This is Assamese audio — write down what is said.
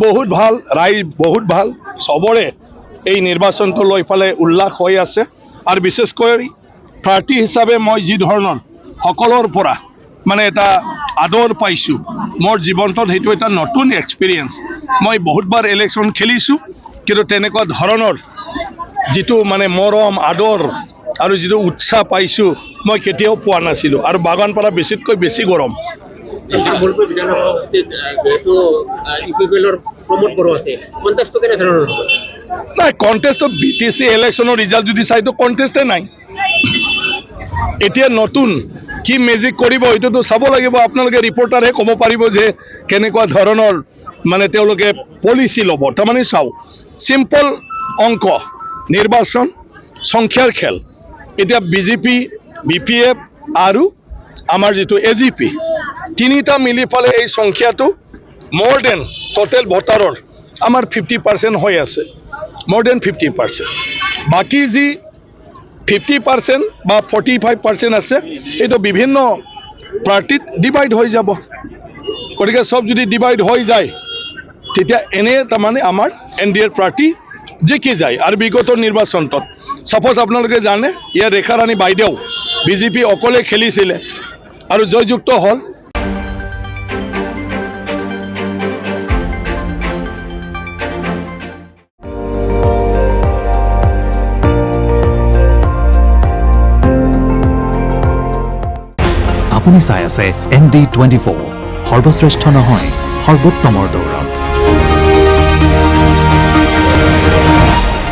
বহুত ভাল রায়, বহুত ভাল সবরে এই নির্বাচনটো লৈ ফালে উল্লাস হৈ আছে। আর বিশেষ করে প্রার্থী হিসাবে মই যি ধরনের সকলের পৰা মানে এটা আদৰ পাইছো, মোৰ জীবনটোত সেইটো এটা নতুন এক্সপিৰিয়েন্স। মই বহুতবাৰ ইলেকশন খেলিছো, কিন্তু তেনেকুৱা ধৰণৰ যিটো মানে মৰম আদৰ আৰু যিটো উৎসাহ পাইছো মই কেতিয়াও পোৱা নাছিলো। আৰু বাগানপাৰা বেছিতকৈ বেছি গৰম। নাই কণ্টেষ্টত BTC ইলেকশনৰ ৰিজাল্ট যদি চাই তো কণ্টেষ্টে নাই। এতিয়া নতুন কি মেজিক কৰিব এইটোতো চাব লাগিব। আপোনালোকে ৰিপৰ্টাৰহে ক'ব পাৰিব যে কেনেকুৱা ধৰণৰ মানে তেওঁলোকে পলিচি ল'ব। তাৰমানে চাওক, চিম্পল অংক, নিৰ্বাচন সংখ্যাৰ খেল। এতিয়া BJP, BPF আৰু আমাৰ যিটো AGP তিনিটা মিলি ফালে এই সংখ্যাটো মোৰ দেন টোটেল ভোটাৰৰ আমাৰ 50% হৈ আছে, মোৰ দেন 50%। বাকী যি 50% বা 45% আছে এইটো বিভিন্ন পাৰ্টিত ডিভাইড হৈ যাব। গতিকে সব যদি ডিভাইড হৈ যায় তেতিয়া এনে তাৰমানে আমাৰ NDA পাৰ্টি জিকি যায়। আৰু বিগত নিৰ্বাচনটোত সাপোজ আপোনালোকে জানে ইয়াৰ ৰেখা ৰাণী বাইদেউ BJP অকলে খেলিছিলে আৰু জয়যুক্ত হ'ল। আপুনি চাই আছে ND24, সৰ্বশ্ৰেষ্ঠ নহয় সৰ্বোত্তমৰ দৌৰ।